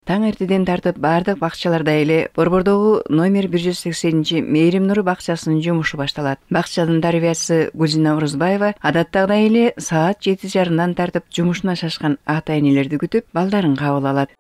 Таң эртеден тартып бардык бакчаларда эле Борбордогу номер 180 Мээрим Нуру бакчасынын жумушу башталат. Бакчанын тарбиячысы Гүлзина Орузбаева адаттагыдай эле саат 7:30 тартып жумушуна шашкан ата-энелерди күтүп, балдарын кабыл алат.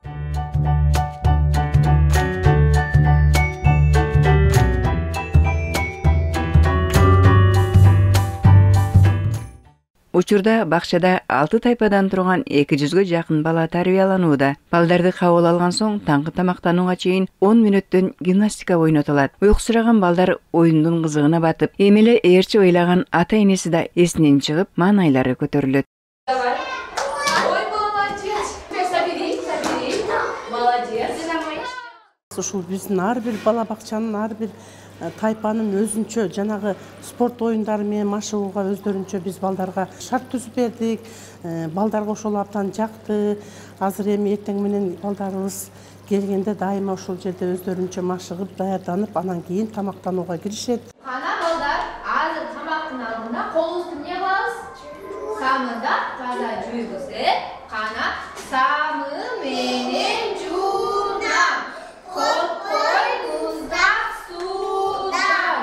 Учурда бакчада 6 тайпадан турган 200ге жакын бала тарбияланууда. Балдарды кабыл алган соң таңкы тамактанууга чейин 10 мүнөттөн гимнастика ойнотулат. Уйкусураган балдар оюндун кызыгына батып, эмеле ээрчи ойлаган ата-энеси да эсинен чыгып, маанайлары көтөрүлөт. Ушул биздин ар бир бала бакчанын ар бир тайпанын өзүнчө жанагы спорт оюндары менен машыгууга өздөрүнчө биз балдарга шарт түзүп бердик. Балдарга ошол абдан жакты. Азыр эми эртең менен балдарыбыз келгенде дайыма ошол жерде өздөрүнчө машыгып, даярданып, анан кийин тамактанууга киришет. Кана балдар, азыр тамактын алдында колубузду эмне кылабыз? Самында таза жуйбуз, Кана самы менен жуунам. Коткой муздак судан.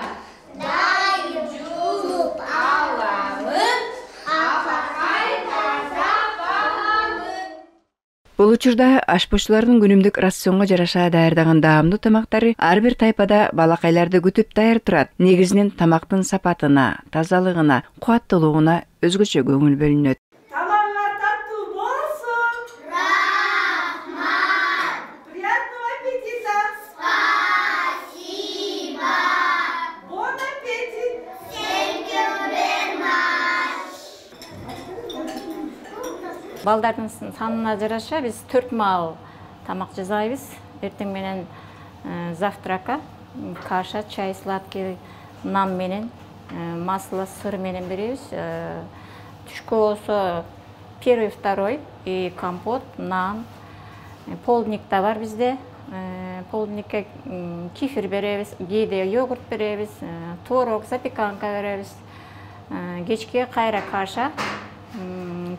Дайып жуунуп аламын. Апакай таза баламын. Бул учурда ашпозчулардын күнүмдүк рационго жараша даярдаган даамдуу тамактары ар бир тайпада балакайларды күтүп даяр турат. Негизинен тамактын сапатына, тазалыгына, кубаттуулугуна өзгөчө көңүл бөлүнөт. Тамагыңар таттуу болсун. Рахмат. Приятного аппетита. Спасибо. Бон аппетит. Thank you very much. Балдардын санына жараша биз 4 маал тамак жасайбыз. Эртең менен завтрака, каша, чай, сладкий, нан менен, масло, сыр менен беребиз. Түшкө болсо первый, второй и компот, нан. Полдник да бар бизде. Полдникке кефир беребиз, кээде йогурт беребиз, творог, запеканка беребиз. Кечке кайра каша,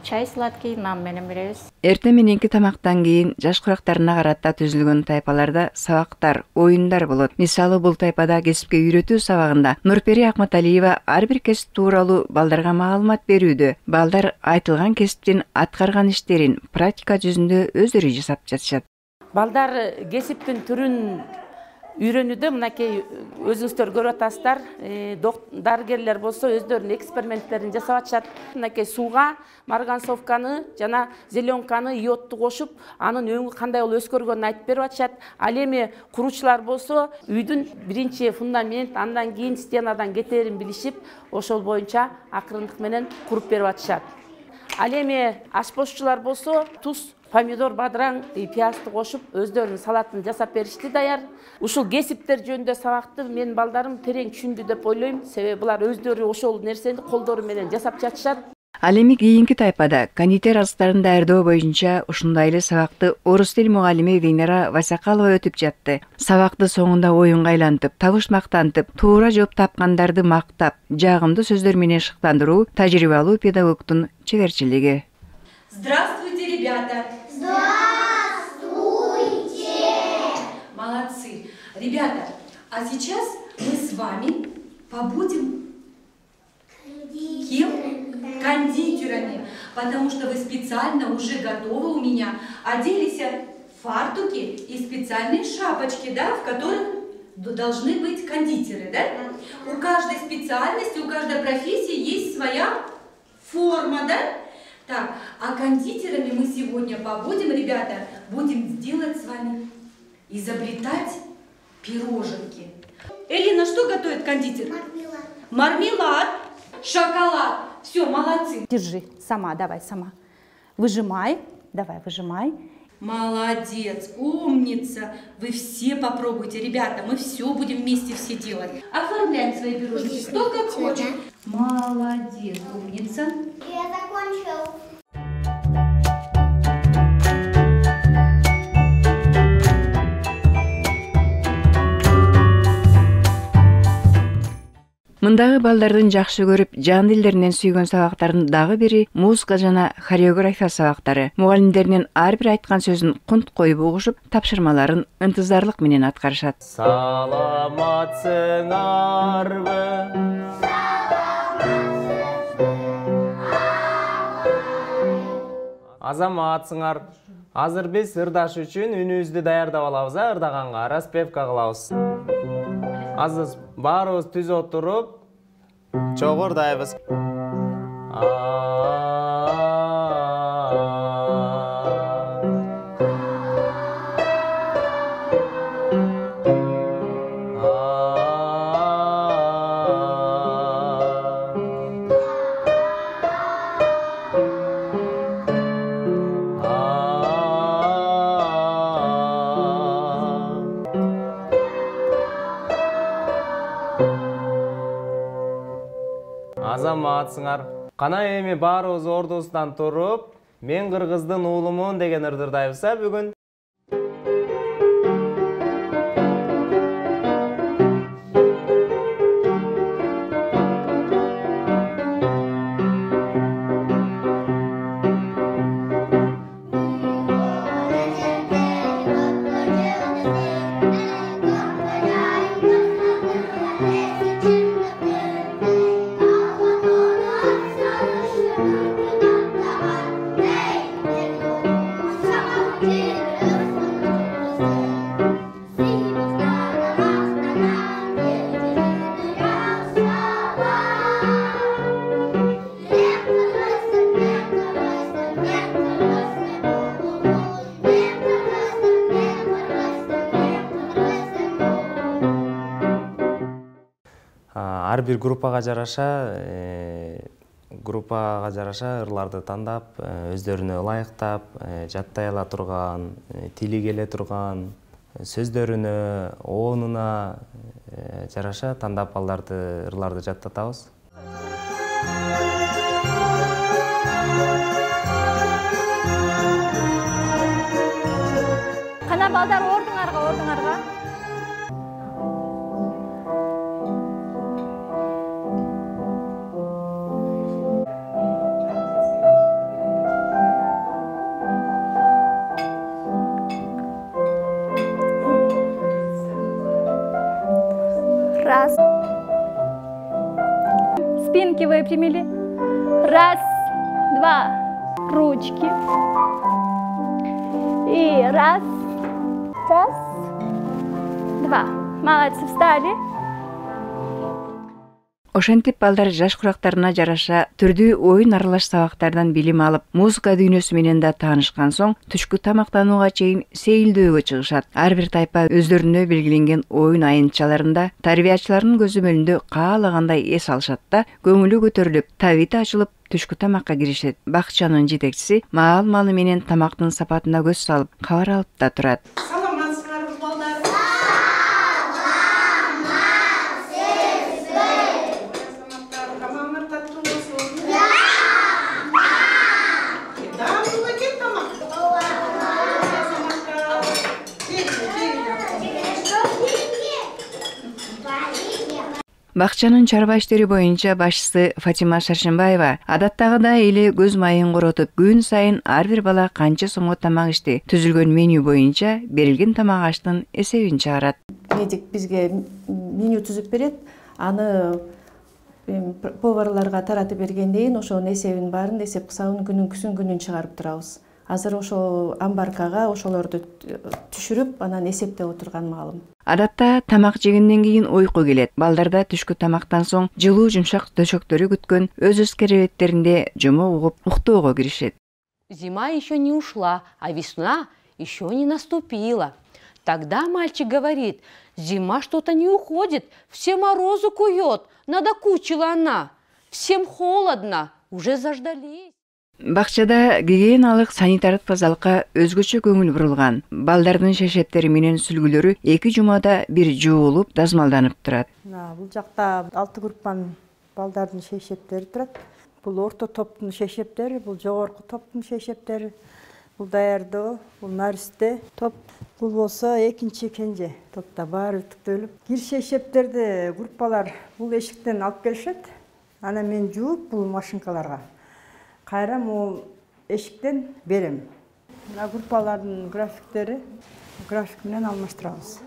чай, сладкий, нан менен беребиз. Эртең мененки тамактан кийин жаш курактарына карата түзүлгөн тайпаларда сабактар, оюндар болот. Мисалы бул тайпада кесипке үйрөтүү сабагында Нурпери Акматалиева ар бир кесип тууралуу балдарга маалымат берүүдө. Балдар айтылган кесиптин аткарган иштерин практика жүзүндө өздөрү жасап жатышат. Балдар кесиптин түрүн үйрөнүүдө мынакей өзүңүздөр көрүп атасыздар. Дарыгерлер болсо өздөрүнүн эксперименттерин жасап атышат. Мынакей сууга марганцовканы жана зеленканы, йодту кошуп, анын өңү кандай болуп өскөргөнүн айтып берип атышат. Ал эми куруучулар болсо үйдүн биринчи фундамент, андан кийин стенадан кетерин билишип, ошол боюнча акырындык менен куруп берип атышат. Ал эми ашпозчулар болсо туз, помидор, бадыраң, пиязды кошуп, өздөрүнүн салатын жасап беришти даяр. Ушул кесиптер жөнүндө сабакты мен балдарым терең түшүндү деп ойлойм. Себеби булар өздөрү ошол нерсени колдору менен жасап жатышат. Ал эми кийинки тайпада кондитер азыктарын даярдоо боюнча ушундай эле сабакты орус тил мугалими Венера Васакалова өтүп жатты. Сабакты соңунда оюнга айлантып, табыш мактантып, туура жооп тапкандарды мактап, жагымдуу сөздөр менен шыктандыруу тажрыйбалуу педагогтун чеберчилиги. Здравствуйте, ребята! Здравствуйте! Молодцы! Ребята, а сейчас мы с вами побудем кем? Кондитерами. Потому что вы специально уже готовы у меня оделись в фартуки и специальные шапочки, да, в которых должны быть кондитеры, да? У каждой специальности, у каждой профессии есть своя форма, да? Так, а кондитерами мы сегодня побудем, ребята, будем делать с вами, изобретать пироженки. Элина, что готовит кондитер? Мармелад. Мармелад, шоколад. Все, молодцы. Держи, сама, давай, сама. Выжимай, давай, выжимай. Молодец, умница. Вы все попробуйте, ребята, мы все будем вместе все делать. Оформляем свои пирожки, кто как хочет. Молодец, умница. Я закончил. Мында Мундагы балдардын жакшы көрүп, жан дилдеринен сүйгөн сабактардын дагы бири музыка жана хореография сабактары. Мугалимдеринин ар бир айткан сөзүн кунт коюп угушуп, тапшырмаларын ынтызарлык менен аткарышат. Саламатсыңарбы? Азаматсыңар. Азыр биз ырдаш үчүн үнүбүздү даярдап алабыз, ырдаганга распевка кылабыз. Азыр баарыбыз түз отуруп, чогуу ырдайбыз. Азаматсыңар. Кана эми баарыбыз ордубуздан туруп, мен кыргыздын уулумун деген ырды ырдайбыз бүгүн. Ар бир группага жараша ырларды тандап, өздөрүнө ылайыктап, жаттай ала турган, тили келе турган, сөздөрүнө, оонуна жараша тандап ырларды жаттатабыз. Кана балдар ордуңарга. Раз. Спинки выпрямили. Раз, два. Ручки. И раз. Раз. Два. Молодцы, встали. Ошентип балдар жаш курактарына жараша түрдүү оюн аралаш сабактардан билим алып, музыка дүйнөсү менен да таанышкан соң түшкү тамактанууга чейин сейилдөөгө чыгышат. Ар бир тайпа өздөрүнө белгиленген оюн айынтчаларында тарбиячылардын көзөмөлүндө каалагандай эс алышат да, көңүлү көтөрүлүп, табити ачылып түшкү тамакка киришет. Бакчанын жетекчиси маал-малы менен тамактын сапатына көз салып, кабар алып да турат. Бакчанын чарба иштери боюнча башчысы Фатима Шаршенбаева адаттагыдай эле көз майын коротуп, күн сайын ар бир бала канча сомго тамак ишти түзүлгөн меню боюнча берилген тамак аштын эсебин чыгарат. Медик бизге меню түзүп берет, аны поварларга таратып бергенден кийин ошонун эсебин баарын эсеп кысабын күнүн чыгарып турабыз. Азыр ошо амбаркага ошолорду түшүрүп, анан эсептеп отурган маалым. Адатта тамак жегенден кийин уйку келет. Балдарда түшкү тамактан соң жылуу жумшак төшөктөрү күткөн өз керебеттеринде жумо угуп уктоого киришет. Зима еще не ушла, а весна еще не наступила. Тогда мальчик говорит: зима что-то не уходит, все морозы кует, надокучила она. Всем холодно, уже заждались. Бакчада гигиеналык санитардык тазалыкка өзгөчө көңүл бурулган. Балдардын шешептери менен сүлгүлөрү 2 жумада бир жуулуп, дазмалданып турат. Бул жакта 6 группанын балдардын шешептери турат. Бул орто топтун шешептери, бул жогорку топтун шешептери. бул даярдоо, бул наристе топ. Бул болсо экинчи кенже топта баары үтүктөлүп. Кирше эшептерди группалар бул эшиктен алып келишет. Анан мен жууп бул машинкаларга. Кайра бул эшиктен берем. Мына группалардын графиктери график менен алмаштырабыз.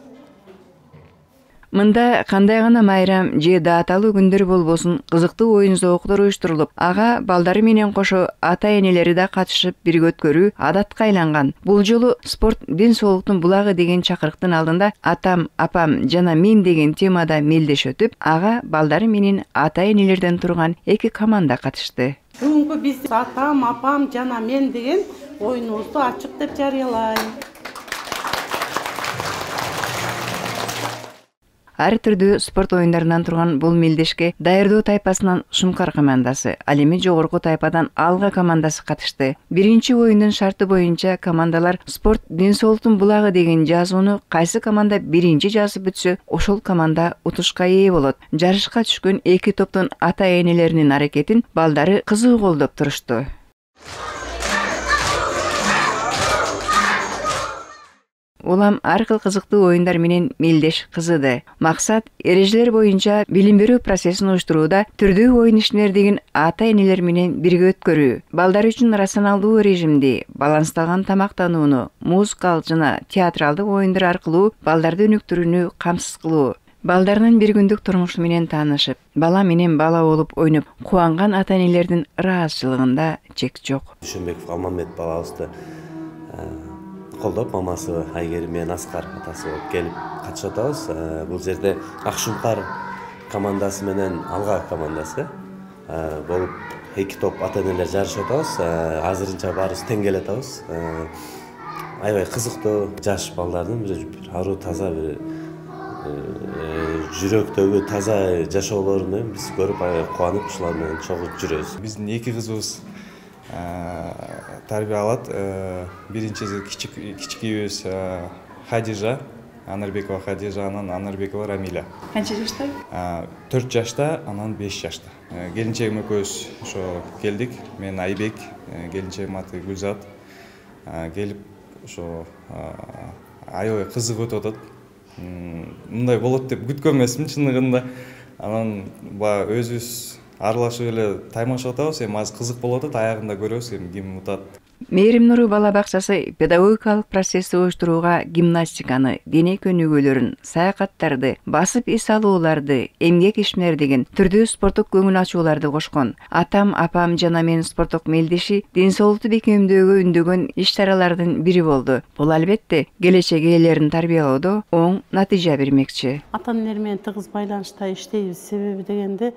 Мында кандай гана майрам же дааталуу күндөр болбосун кызыктуу оюн зоокдор уюштурулуп, ага балдары менен кошо ата-энелери да катышып бирге өткөрүү адатка айланган. Бул жолу спорт ден соолуктун булагы деген чакырыктын алдында атам, апам жана мен деген темада мелдеш өтүп, ага балдары менен ата-энелерден турган эки команда катышты. Бүгүнкү биз атам, апам жана мен деген оюнубузду ачык деп жарыялайм. Ар түрдүү спорт оюндарынан турган бул мелдешке даярдоо тайпасынан Шумкар командасы, ал эми жогорку тайпадан Алга командасы катышты. Биринчи оюндун шарты боюнча командалар спорт ден соолуктун булагы деген жазууну кайсы команда биринчи жазып бүтсө, ошол команда утушка ээ болот. Жарышка түшкөн эки топтун ата-энелеринин аракетин балдары кызуу колдоп турушту. Улам ар кыл кызыктуу оюндар менен мелдеш кызыды. Максат эрежелер боюнча билим берүү процессин уюштурууда түрдүү оюн ишмердигин ата-энелер менен бирге өткөрүү. Балдар үчүн рационалдуу режимди, балансталган тамактанууну, музыкалык жана театралдык оюндар аркылуу балдарды өнүктүрүүнү камсыз кылуу. Балдарынын бир күндүк турмушу менен таанышып, бала менен бала болуп ойноп кубанган ата-энелердин ыраазычылыгында чек жок. Дүйшөнбеков Алмамбет балабызды колдоп, мамасы Айгерим менен Аскар атасы болуп келип катышып атабыз. Бул жерде Акшумкар командасы менен Алга командасы болуп эки топ ата-энелер жарышып атабыз. Азырынча баарыбыз тең келип атабыз. Аябай кызыктуу жаш балдардын бир аруу таза бир жүрөктөгү таза жашоолорун биз көрүп аябай кубанып ушулар менен чогуу жүрөбүз. Биздин эки кызыбыз тарбия алат. Биринчиси кичикибиз Хадижа, Анарбекова Хадижа, анан Анарбекова Рамиля. Канча жашта? 4 жашта, анан 5 жашта. Келинчегим экөөбүз ошо келдик. Мен Айбек, келинчегим аты Гүлзат. Келип ошо аябай кызык өтүп атат. Мындай болот деп күткөн эмесмин чындыгында. Анан өзүбүз аралашып эле таймашып атабыз. Эми азыр кызык болуп атат, аягында көрөбүз ким утат. Мээрим Нуру бала бакчасы педагогикалык процессти уюштурууга гимнастиканы, дене көнүгүүлөрүн, саякаттарды, басып эс алууларды, эмгек ишмердигин, түрдүү спорттук көңүл ачууларды кошкон. Атам, апам жана мен спорттук мелдеши ден соолукту бекемдөөгө үндөгөн иш-чаралардын бири болду. Бул албетте келечек ээлерин тарбиялоодо оң натыйжа бермекчи. Ата-энелер менен тыгыз байланышта иштейбиз. Себеби дегенде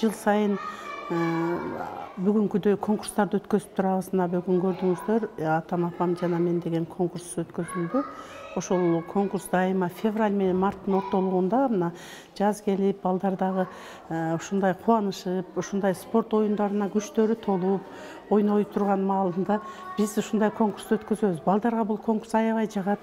жыл сайын бүгүнкүдөй конкурстарды өткөзүп турабыз. Бүгүн көрдүңүздөр, атам, апам жана мен деген конкурс өткөзүлдү. Ошол конкурс дайыма февраль менен марттын ортолугунда мына жаз келип, балдар дагы ушундай кубанышып, ушундай спорт оюндарына күчтөрү толуп, ойной турган маалында биз ушундай конкурс өткөзөбүз. Балдарга бул конкурс аябай жагат.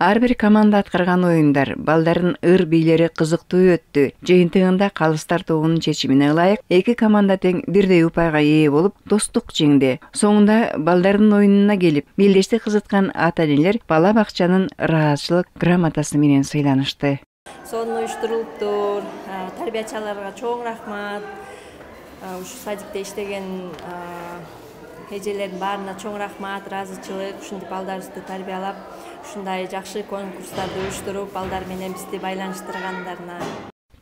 Ар бир команда аткарган оюндар балдардын ыр бийлери кызыктуу өттү. Жыйынтыгында калыстар тобунун чечимине ылайык эки команда тең бирдей упайга ээ болуп достук жеңди. Соңунда балдардын оюнуна келип, мелдешти кызыткан ата-энелер бала бакчанын ыраазычылык грамотасы менен сыйланышты. Сонун уюштурулуптур. Тарбиячыларга чоң рахмат. Ушу садикте иштеген эжелердин баарына чоң рахмат, ыраазычылык. Ушинтип балдарыбызды тарбиялап ушундай жакшы конкурстарды уюштуруп, балдар менен бизди байланыштыргандарына.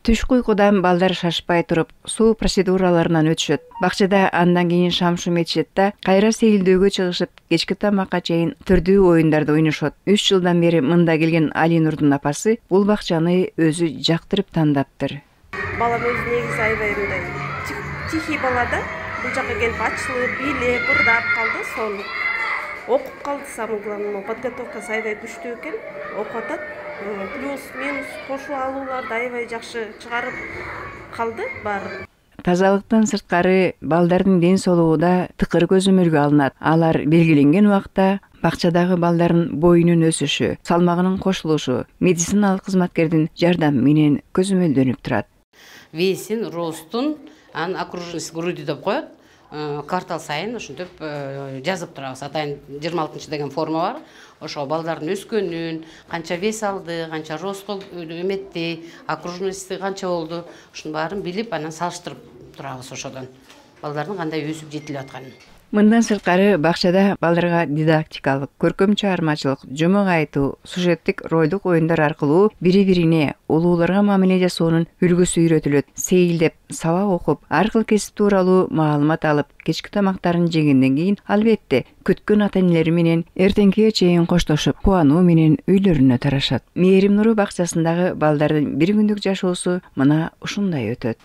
Түшкү уйкудан балдар шашпай туруп суу процедураларынан өтүшөт. Бакчада андан кийин шам шум этишет да кайра сейилдөөгө чыгышып, кечки тамакка чейин түрдүү оюндарды ойношот. 3 жылдан бери мында келген Али Нурдун апасы бул бакчаны өзү жактырып тандаптыр. Балам өзү негизи аябай мындай тихий бала да. Бул жака келип ачылып, бийлеп, ырдап калды, сону окуп калды. Самый главный подготовкасы аябай күчтүү экен, окуп атат. Плюс минус кошуу алууларды аябай жакшы чыгарып калды баары. Тазалыктан сырткары балдардын ден соолугу да тыкыр көзөмөлгө алынат. Алар белгиленген убакта бакчадагы балдардын боюнун өсүшү, салмагынын кошулушу медициналык кызматкердин жардамы менен көзөмөлдөнүп турат. Весин, ростун, окружность груди деп коет. Квартал сайын ушинтип жазып турабыз. Атайын 26 деген форма бар. Ошо балдардын өскөнүн, канча вес алды, канча ростко эметти, окружности канча болду, ушунун баарын билип, анан салыштырып турабыз ошодон. Балдардын кандай өсүп жетилип атканын. Мындан сырткары бакчада балдарга дидактикалык, көркөм чыгармачылык, жумук айтуу, сюжеттик ролдук оюндар аркылуу бири-бирине улууларга мамиле жасоонун үлгүсү үйрөтүлөт. Сейилдеп, сабак окуп, ар кыл кесип тууралуу маалымат алып, кечки тамактарын жегенден кийин албетте күткөн ата-энелери менен эртеңкиге чейин коштошуп, кубануу менен үйлөрүнө тарашат. Мээрим Нуру бакчасындагы балдардын бир күндүк жашоосу мына ушундай өтөт.